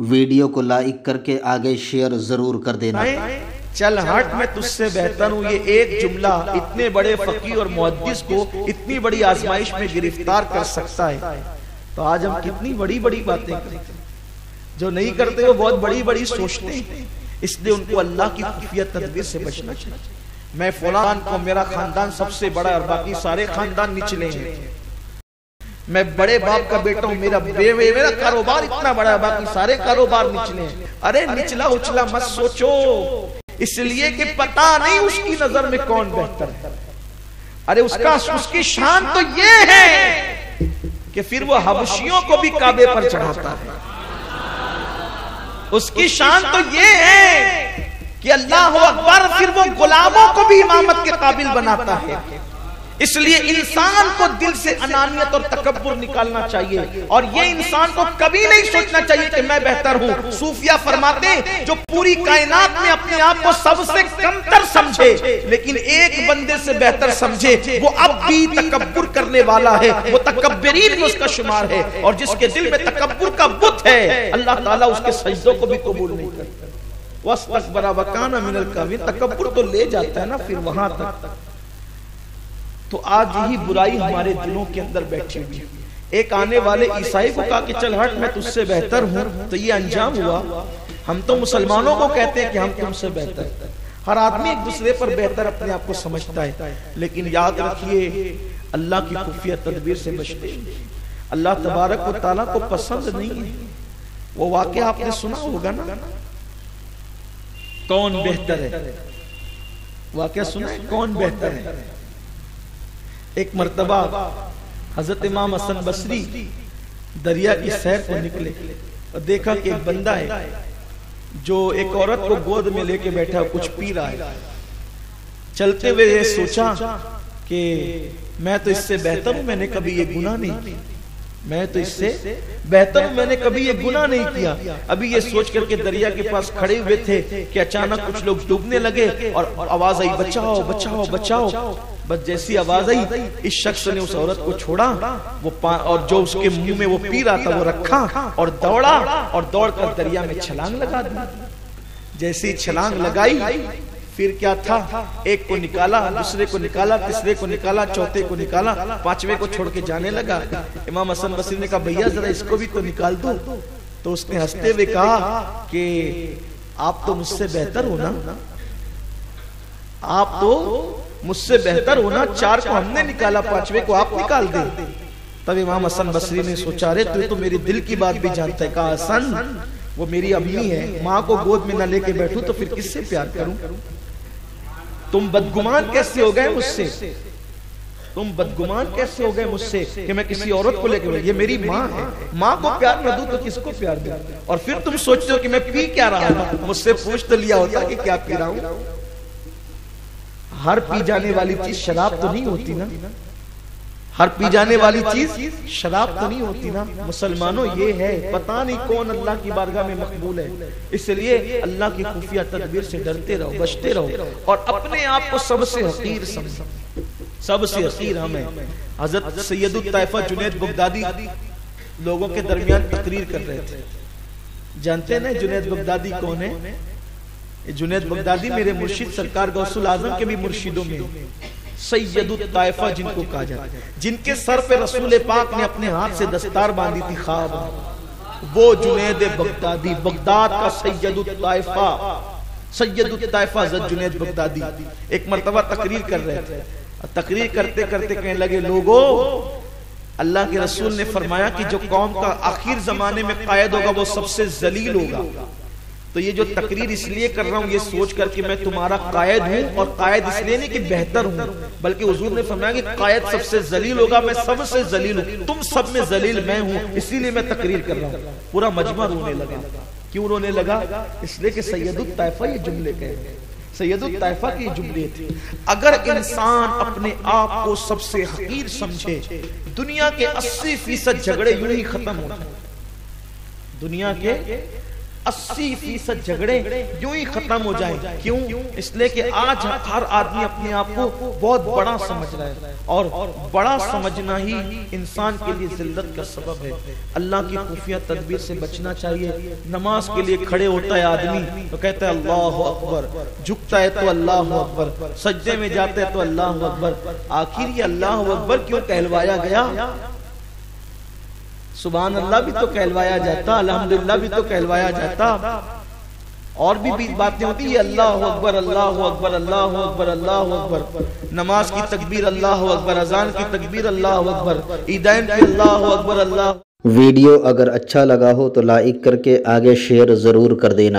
Video को like करके आगे शेयर जरूर कर देना। चल हट, मैं तुझसे बेहतर हूँ, ये एक जुमला इतने बड़े फकीह और मुहद्दिस को इतनी बड़ी आजमाइश में गिरफ्तार कर सकता है। तो आज हम कितनी बड़ी बड़ी बातें करते हैं, जो नहीं करते वो बहुत बड़ी बड़ी सोचते हैं। इसलिए उनको अल्लाह की खुफिया तदबीर से बचना चाहिए। मैं फलान को, मेरा खानदान सबसे बड़ा और बाकी सारे खानदान निचले हैं, मैं बड़े बाप का बेटा हूँ, मेरा कारोबार इतना बड़ा है, बाकी सारे कारोबार निचले हैं। अरे निचला उचला मत सोचो, इसलिए कि पता नहीं उसकी नजर में कौन बेहतर है। अरे उसकी शान तो ये है कि फिर वो हबशियों को भी काबे पर चढ़ाता है। उसकी शान तो ये है कि अल्लाह अकबर, फिर वो गुलामों को भी इमामत के काबिल बनाता है। इसलिए इंसान को दिल से अनानियत और तकब्बुर निकालना चाहिए, और ये इंसान को कभी नहीं सोचना चाहिए कि मैं बेहतर हूं। सूफिया फरमाते हैं, जो पूरी कायनात में अपने आप को सबसे कमतर समझे लेकिन एक बंदे से बेहतर समझे, वो अब भी तकब्बुर करने वाला है, वो तकब्बरीन में उसका शुमार है। और जिसके दिल में तकब्बुर का बुत है, अल्लाह ताला उसके सजदों को भी कबूल नहीं करता। वस्तकबरा वकाना मिनल काबिरीन, तकब्बुर तो ले जाता है ना फिर वहां तक। तो आज यही बुराई हमारे दिलों के अंदर बैठी हुई है। एक आने वाले ईसाई को कहा कि चल हट, मैं तुझसे बेहतर हूं, तो ये अंजाम हुआ। हम तो मुसलमानों को कहते हैं कि हम तुमसे बेहतर हैं। हर आदमी एक दूसरे पर बेहतर अपने आप को समझता है, लेकिन याद रखिए अल्लाह की खुफिया तदबीर से बचते हैं। अल्लाह तबारक व तआला को पसंद नहीं है। वो वाकया आपने सुना होगा ना, कौन बेहतर है, वाकया सुना है कौन बेहतर है। एक मर्तबा हजरत इमाम हसन बसरी दरिया की सैर को निकले और देखा कि एक बंदा है जो एक औरत को गोद में लेके बैठा कुछ पी रहा है। चलते हुए ये सोचा कि मैं तो इससे बेहतर हूं, मैंने कभी ये गुनाह नहीं किया, मैं तो इससे बेहतर हूं, मैंने कभी ये गुनाह नहीं किया। अभी ये सोच करके दरिया के पास खड़े हुए थे कि अचानक कुछ लोग डूबने लगे और आवाज आई, बचाओ बचाओ बचाओ। बस जैसी आवाज आई, इस शख्स ने उस औरत को छोड़ा, वो और जो उसके मुंह में वो पी रहा था वो रखा और दौड़ा, और दौड़कर दरिया में छलांग लगा दी। जैसी छलांग लगाई, फिर क्या था, एक को निकाला, दूसरे को निकाला, तीसरे को निकाला, चौथे को निकाला, पांचवे को छोड़ के जाने लगा। इमाम हसन बसरी ने कहा, भैया जरा इसको भी तो निकाल दो। तो उसने हंसते हुए कहा कि आप तो मुझसे बेहतर हो ना, आप तो मुझसे बेहतर होना, चार को हमने निकाला, पांचवे को आप निकाल दे। तब इमाम हसन बसरी ने सोचा, रे तू तो मेरी दिल की बात भी जानता है। कहा, हसन वो मेरी अम्मी है, माँ को गोद में न लेके बैठूं तो फिर किससे प्यार करूं। तुम बदगुमान कैसे हो गए मुझसे, तुम बदगुमान कैसे हो गए मुझसे कि मैं किसी औरत को लेके, ये मेरी माँ है, माँ को प्यार न दूं तो किसको प्यार दूं। और फिर तुम सोचते हो कि मैं पी क्या रहा हूं, मुझसे पूछ तो लिया होता कि क्या पी रहा हूं। हर पी जाने वाली चीज शराब तो नहीं होती ना, हर पी जाने वाली चीज शराब तो नहीं होती ना। मुसलमानों ये है, पता नहीं कौन अल्लाह की बारगाह में मकबूल है। इसलिए अल्लाह की खुफिया तदबीर से डरते रहो, बचते रहो, और अपने आप को सबसे हकीर समझो। सबसे हकीर हम हैं। हजरत सैयदुत ताइफा जुनैद बगदादी लोगों के दरमियान तकरीर कर रहे थे। जानते हैं ना जुनैद बगदादी कौन है? जुनैद बगदादी मेरे मुर्शिद सरकार गौसुल आजम के भी मुर्शिदों में सैयदुत ताइफा जिनको कहा जाता है, जिनके सर पे रसूल पाक ने अपने हाथ से दस्तार बांधी थी ख्वाब, वो जुनैद बगदादी, बगदाद का सैयदुत ताइफा, सैयदुत ताइफा जुनैद बगदादी एक मर्तबा तकरीर कर रहे थे। तकरीर करते करते कहने लगे, लोगों अल्लाह के रसूल ने फरमाया कि जो कौम का आखिर जमाने में कायद होगा वो सबसे जलील होगा। तो ये जो तकरीर इसलिए कर रहा हूँ ये सोच करके मैं तुम्हारा कायद हूँ, और कायद इसलिए नहीं कि बेहतर हूँ, बल्कि हुजूर ने फरमाया कि कायद सबसे जलील होगा, मैं सबसे जलील हूँ, तुम सब में जलील मैं हूँ, इसीलिए मैं तकरीर कर रहा हूँ। पूरा मजमा रोने लगा। क्यों रोने लगा? इसलिए कि सैयदुत ताइफा ये जुमले कहे, सैयदुत ताइफा के जुमले थे। अगर इंसान अपने आप को सबसे हकीर समझे, दुनिया के 80% झगड़े यूं ही खत्म हो जाए। दुनिया के 80% झगड़े यूं ही खत्म हो जाए। क्यों? इसलिए कि आज हर आदमी अपने आप को बहुत बड़ा समझ रहा है, और बड़ा समझना ही इंसान के लिए जिल्लत का सबब है। अल्लाह की खुफिया तदबीर से बचना चाहिए। नमाज के लिए खड़े होता है आदमी तो कहता है अल्लाह अकबर, झुकता है तो अल्लाह अकबर, सज्जे में जाता है तो अल्लाह अकबर। आखिर ये अल्लाह अकबर क्यों कहलवाया गया? सुभान अल्लाह भी तो कहलवाया जाता, अल्हम्दुलिल्लाह भी तो कहलवाया जाता, और भी बातें होती है। अल्लाह अकबर, अल्लाह अकबर, अल्लाह अकबर, अल्लाह अकबर। नमाज की तकबीर अल्लाह अकबर, अजान की तकबीर अल्लाह अकबर, ईदैन की अल्लाह अकबर, अल्लाह। वीडियो अगर अच्छा लगा हो तो लाइक करके आगे शेयर ज़रूर कर देना।